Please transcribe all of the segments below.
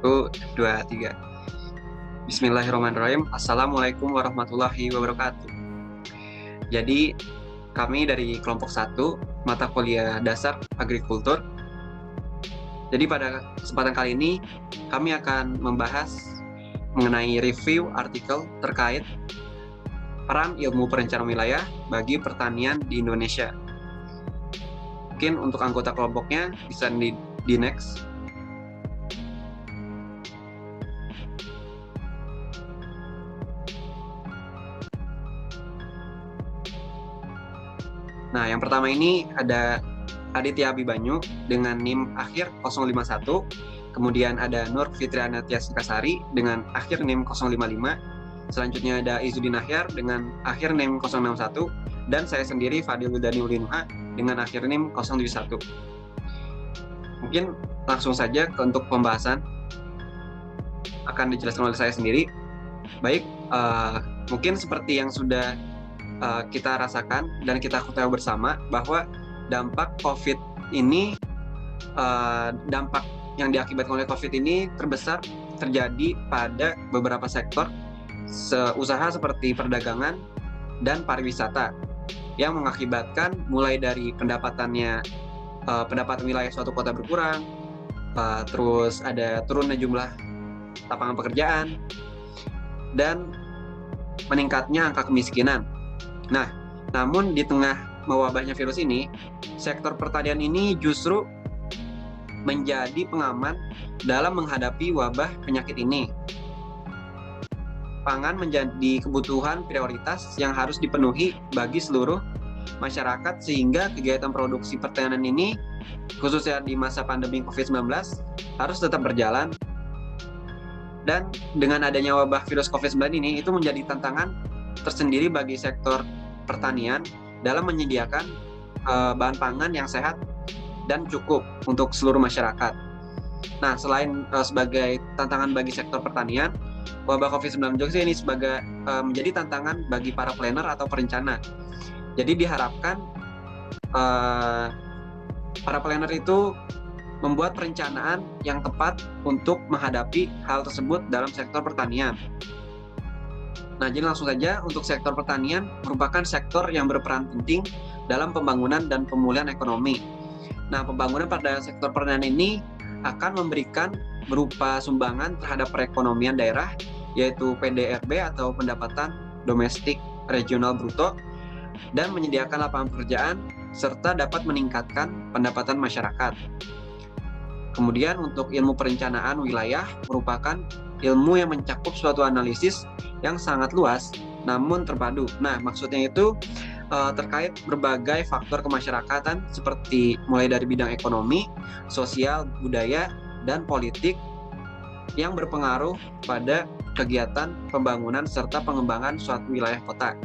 Satu, dua, tiga. Bismillahirrahmanirrahim. Assalamualaikum warahmatullahi wabarakatuh. Jadi, kami dari kelompok 1, mata kuliah dasar agrikultur. Jadi pada kesempatan kali ini, kami akan membahas mengenai review artikel terkait peran ilmu perencanaan wilayah bagi pertanian di Indonesia. Mungkin untuk anggota kelompoknya bisa di next. Nah, yang pertama ini ada Aditya Abibanyu dengan NIM akhir 051, kemudian ada Nur Fitriana Tiaskasari dengan akhir NIM 055, selanjutnya ada Izudin Ahyar dengan akhir NIM 061, dan saya sendiri Fadil Ludani Ulinuha dengan akhir NIM 071. Mungkin langsung saja untuk pembahasan akan dijelaskan oleh saya sendiri. Baik, mungkin seperti yang sudah kita rasakan dan kita ketahui bersama bahwa dampak COVID ini, dampak yang diakibatkan oleh COVID ini terbesar terjadi pada beberapa sektor usaha seperti perdagangan dan pariwisata yang mengakibatkan mulai dari pendapatan wilayah suatu kota berkurang, terus ada turunnya jumlah lapangan pekerjaan dan meningkatnya angka kemiskinan. Nah, namun di tengah mewabahnya virus ini, sektor pertanian ini justru menjadi pengaman dalam menghadapi wabah penyakit ini. Pangan menjadi kebutuhan prioritas yang harus dipenuhi bagi seluruh masyarakat, sehingga kegiatan produksi pertanian ini, khususnya di masa pandemi COVID-19, harus tetap berjalan. Dan dengan adanya wabah virus COVID-19 ini, itu menjadi tantangan tersendiri bagi sektor pertanian dalam menyediakan bahan pangan yang sehat dan cukup untuk seluruh masyarakat. Nah, selain sebagai tantangan bagi sektor pertanian, wabah COVID-19 juga ini sebagai menjadi tantangan bagi para planner atau perencana. Jadi diharapkan para planner itu membuat perencanaan yang tepat untuk menghadapi hal tersebut dalam sektor pertanian. Nah, jadi langsung saja, untuk sektor pertanian merupakan sektor yang berperan penting dalam pembangunan dan pemulihan ekonomi. Nah, pembangunan pada sektor pertanian ini akan memberikan berupa sumbangan terhadap perekonomian daerah, yaitu PDRB atau pendapatan domestik regional bruto, dan menyediakan lapangan pekerjaan serta dapat meningkatkan pendapatan masyarakat. Kemudian untuk ilmu perencanaan wilayah merupakan ilmu yang mencakup suatu analisis yang sangat luas namun terpadu. Nah, maksudnya itu terkait berbagai faktor kemasyarakatan seperti mulai dari bidang ekonomi, sosial, budaya, dan politik yang berpengaruh pada kegiatan pembangunan serta pengembangan suatu wilayah kota.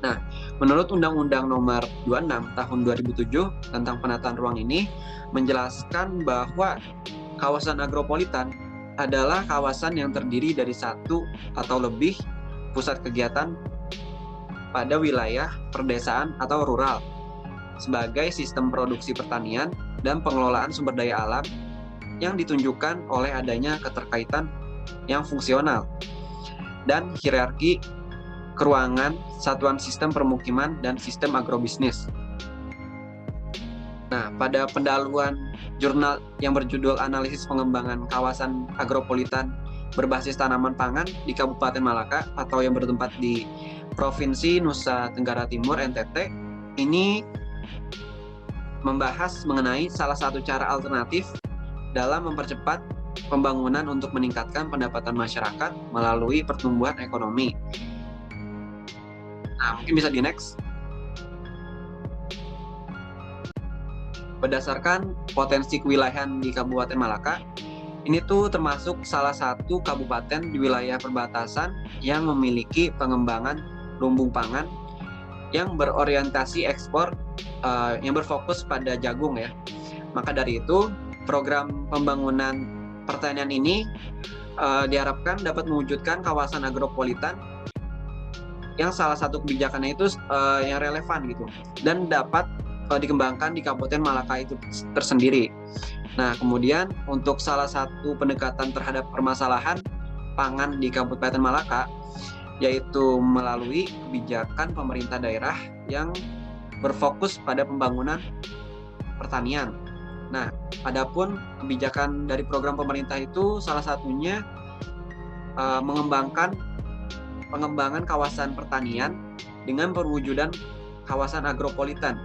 Nah, menurut Undang-Undang Nomor 26 Tahun 2007 tentang penataan ruang ini menjelaskan bahwa kawasan agropolitan adalah kawasan yang terdiri dari satu atau lebih pusat kegiatan pada wilayah perdesaan atau rural sebagai sistem produksi pertanian dan pengelolaan sumber daya alam yang ditunjukkan oleh adanya keterkaitan yang fungsional dan hierarki keruangan satuan sistem permukiman dan sistem agrobisnis. Nah, pada pendahuluan jurnal yang berjudul Analisis Pengembangan Kawasan Agropolitan Berbasis Tanaman Pangan di Kabupaten Malaka atau yang bertempat di Provinsi Nusa Tenggara Timur (NTT), ini membahas mengenai salah satu cara alternatif dalam mempercepat pembangunan untuk meningkatkan pendapatan masyarakat melalui pertumbuhan ekonomi. Nah, mungkin bisa di next. Berdasarkan potensi kewilayahan di Kabupaten Malaka, ini tuh termasuk salah satu kabupaten di wilayah perbatasan yang memiliki pengembangan lumbung pangan yang berorientasi ekspor, yang berfokus pada jagung ya. Maka dari itu, program pembangunan pertanian ini diharapkan dapat mewujudkan kawasan agropolitan yang salah satu kebijakannya itu yang relevan gitu dan dapat dikembangkan di Kabupaten Malaka itu tersendiri. Nah, kemudian untuk salah satu pendekatan terhadap permasalahan pangan di Kabupaten Malaka yaitu melalui kebijakan pemerintah daerah yang berfokus pada pembangunan pertanian. Nah, adapun kebijakan dari program pemerintah itu salah satunya pengembangan kawasan pertanian dengan perwujudan kawasan agropolitan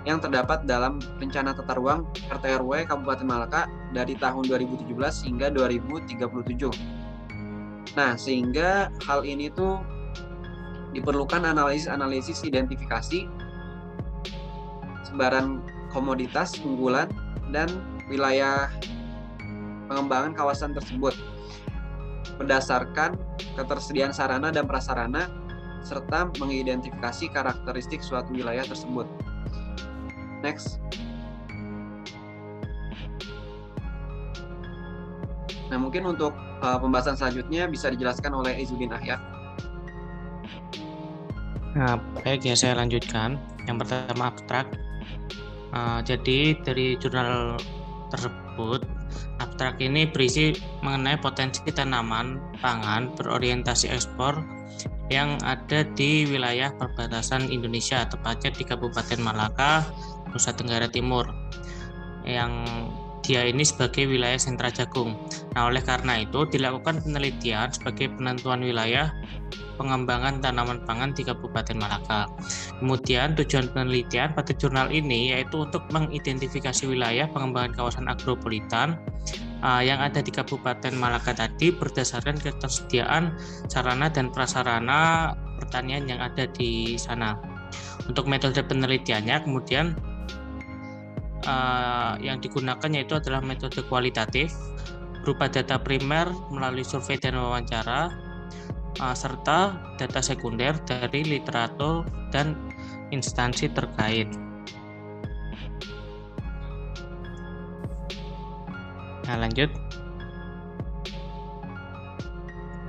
yang terdapat dalam rencana tata ruang RT RW Kabupaten Malaka dari tahun 2017 hingga 2037. Nah, sehingga hal ini tuh diperlukan analisis identifikasi sebaran komoditas unggulan dan wilayah pengembangan kawasan tersebut berdasarkan ketersediaan sarana dan prasarana serta mengidentifikasi karakteristik suatu wilayah tersebut. Next. Nah, mungkin untuk pembahasan selanjutnya bisa dijelaskan oleh Izzuddin Ahya. Nah, baik ya, saya lanjutkan. Yang pertama abstrak. Jadi dari jurnal tersebut, abstrak ini berisi mengenai potensi tanaman pangan berorientasi ekspor yang ada di wilayah perbatasan Indonesia, tepatnya di Kabupaten Malaka, Nusa Tenggara Timur, yang dia ini sebagai wilayah sentra jagung. Nah, oleh karena itu dilakukan penelitian sebagai penentuan wilayah pengembangan tanaman pangan di Kabupaten Malaka. Kemudian tujuan penelitian pada jurnal ini yaitu untuk mengidentifikasi wilayah pengembangan kawasan agropolitan yang ada di Kabupaten Malaka tadi berdasarkan ketersediaan sarana dan prasarana pertanian yang ada di sana. Untuk metode penelitiannya kemudian yang digunakan yaitu adalah metode kualitatif berupa data primer melalui survei dan wawancara serta data sekunder dari literatur dan instansi terkait. Nah, lanjut.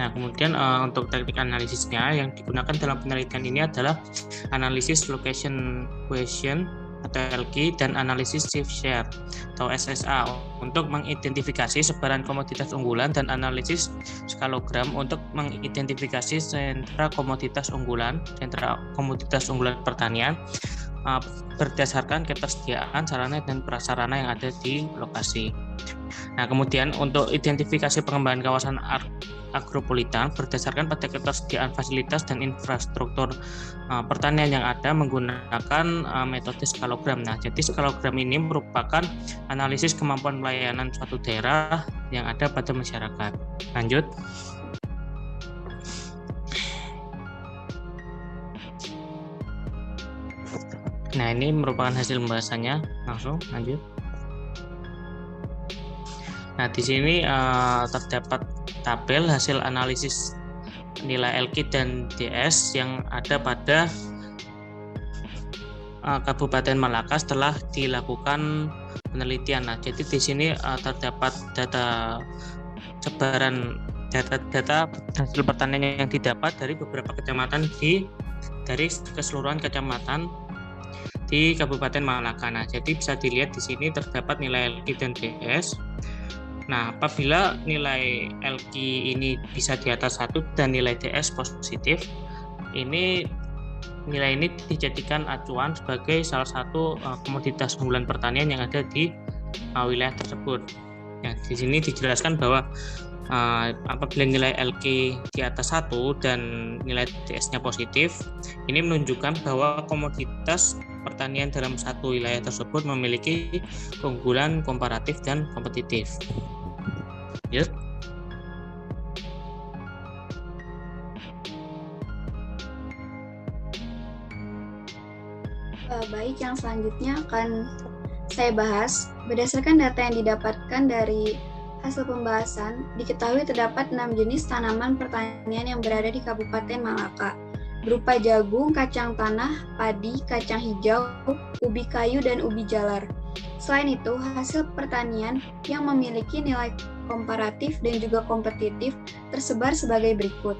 Nah, kemudian untuk teknik analisisnya yang digunakan dalam penelitian ini adalah analisis location question atau LQ dan analisis shift share atau SSA untuk mengidentifikasi sebaran komoditas unggulan dan analisis skalogram untuk mengidentifikasi sentra komoditas unggulan pertanian berdasarkan ketersediaan sarana dan prasarana yang ada di lokasi. Nah, kemudian untuk identifikasi pengembangan kawasan agropolitan berdasarkan pada ketersediaan fasilitas dan infrastruktur pertanian yang ada menggunakan metode skalogram. Nah, jadi skalogram ini merupakan analisis kemampuan pelayanan suatu daerah yang ada pada masyarakat. Lanjut. Nah, ini merupakan hasil pembahasannya. Langsung lanjut. Nah, di sini terdapat tabel hasil analisis nilai LQ dan DS yang ada pada Kabupaten Malaka setelah dilakukan penelitian. Nah, jadi di sini terdapat data sebaran data hasil pertanian yang didapat dari beberapa kecamatan dari keseluruhan kecamatan di Kabupaten Malaka. Nah, jadi bisa dilihat di sini terdapat nilai LQ dan DS. Nah, apabila nilai LQ ini bisa di atas 1 dan nilai DS positif, nilai ini dijadikan acuan sebagai salah satu komoditas unggulan pertanian yang ada di wilayah tersebut. Nah, di sini dijelaskan bahwa apabila nilai LQ di atas 1 dan nilai DS-nya positif, ini menunjukkan bahwa komoditas pertanian dalam satu wilayah tersebut memiliki keunggulan komparatif dan kompetitif. Yes. Baik, yang selanjutnya akan saya bahas. Berdasarkan data yang didapatkan dari hasil pembahasan, diketahui terdapat 6 jenis tanaman pertanian yang berada di Kabupaten Malaka, berupa jagung, kacang tanah, padi, kacang hijau, ubi kayu, dan ubi jalar. Selain itu, hasil pertanian yang memiliki nilai komparatif dan juga kompetitif tersebar sebagai berikut.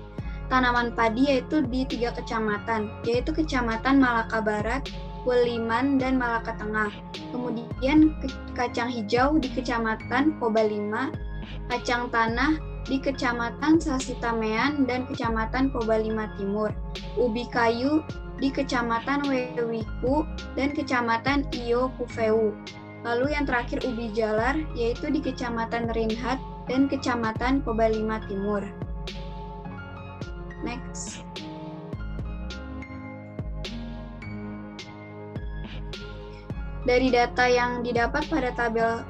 Tanaman padi yaitu di 3 kecamatan, yaitu Kecamatan Malaka Barat, Kuliman, dan Malaka Tengah. Kemudian kacang hijau di Kecamatan Kobalima, kacang tanah di Kecamatan Sasitamean dan Kecamatan Kobalima Timur, ubi kayu di Kecamatan Wewiku dan Kecamatan Iyo Kufeu. Lalu yang terakhir ubi jalar, yaitu di Kecamatan Rinhat dan Kecamatan Kobalima Timur. Next. Dari data yang didapat pada tabel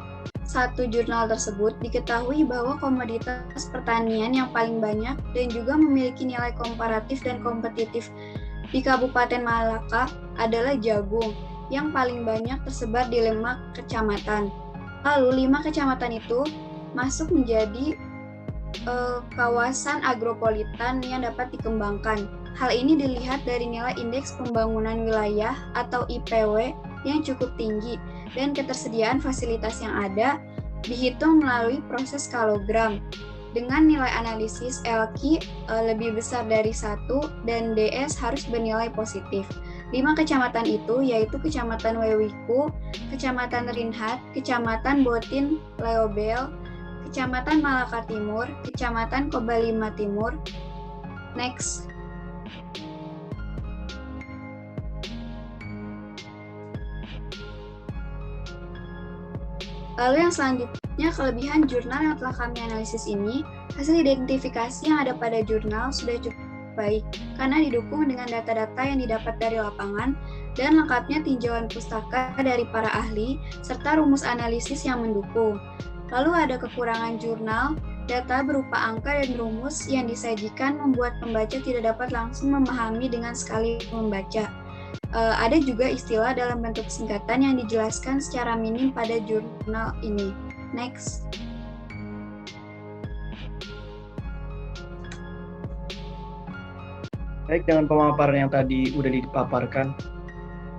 1 jurnal tersebut, diketahui bahwa komoditas pertanian yang paling banyak dan juga memiliki nilai komparatif dan kompetitif di Kabupaten Malaka adalah jagung, yang paling banyak tersebar di 5 kecamatan. Lalu 5 kecamatan itu masuk menjadi kawasan agropolitan yang dapat dikembangkan. Hal ini dilihat dari nilai Indeks Pembangunan Wilayah atau IPW yang cukup tinggi dan ketersediaan fasilitas yang ada dihitung melalui proses skalogram dengan nilai analisis LQ lebih besar dari 1 dan DS harus bernilai positif. 5 kecamatan itu yaitu Kecamatan Wewiku, Kecamatan Rinhat, Kecamatan Botin Leobel, Kecamatan Malaka Timur, Kecamatan Kobalima Timur. Next. Lalu yang selanjutnya, kelebihan jurnal yang telah kami analisis ini, hasil identifikasi yang ada pada jurnal sudah cukup baik karena didukung dengan data-data yang didapat dari lapangan dan lengkapnya tinjauan pustaka dari para ahli serta rumus analisis yang mendukung. Lalu ada kekurangan jurnal, data berupa angka dan rumus yang disajikan membuat pembaca tidak dapat langsung memahami dengan sekali membaca. Ada juga istilah dalam bentuk singkatan yang dijelaskan secara minim pada jurnal ini. Next. Baik, dengan pemaparan yang tadi sudah dipaparkan,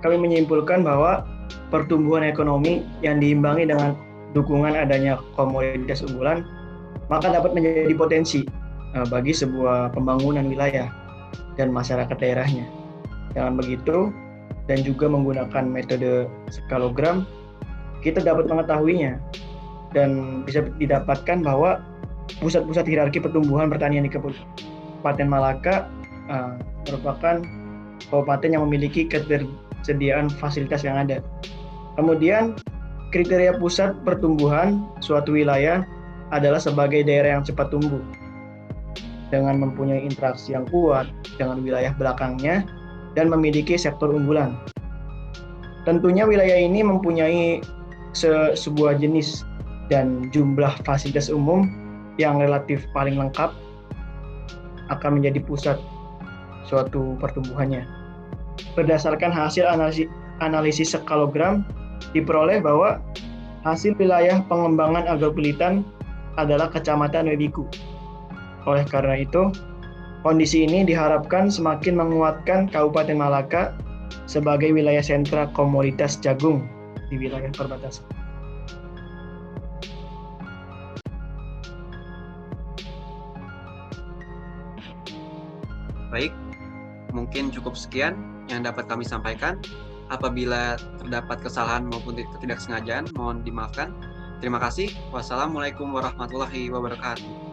kami menyimpulkan bahwa pertumbuhan ekonomi yang diimbangi dengan dukungan adanya komoditas unggulan, maka dapat menjadi potensi bagi sebuah pembangunan wilayah dan masyarakat daerahnya. Dengan begitu, dan juga menggunakan metode skalogram, kita dapat mengetahuinya dan bisa didapatkan bahwa pusat-pusat hierarki pertumbuhan pertanian di Kabupaten Malaka merupakan kabupaten yang memiliki ketersediaan fasilitas yang ada. Kemudian, kriteria pusat pertumbuhan suatu wilayah adalah sebagai daerah yang cepat tumbuh dengan mempunyai interaksi yang kuat dengan wilayah belakangnya dan memiliki sektor unggulan. Tentunya wilayah ini mempunyai sebuah jenis dan jumlah fasilitas umum yang relatif paling lengkap akan menjadi pusat suatu pertumbuhannya. Berdasarkan hasil analisis skalogram, diperoleh bahwa hasil wilayah pengembangan agropolitan adalah Kecamatan Wewiku. Oleh karena itu, kondisi ini diharapkan semakin menguatkan Kabupaten Malaka sebagai wilayah sentra komoditas jagung di wilayah perbatasan. Baik, mungkin cukup sekian yang dapat kami sampaikan. Apabila terdapat kesalahan maupun ketidaksengajaan, mohon dimaafkan. Terima kasih. Wassalamualaikum warahmatullahi wabarakatuh.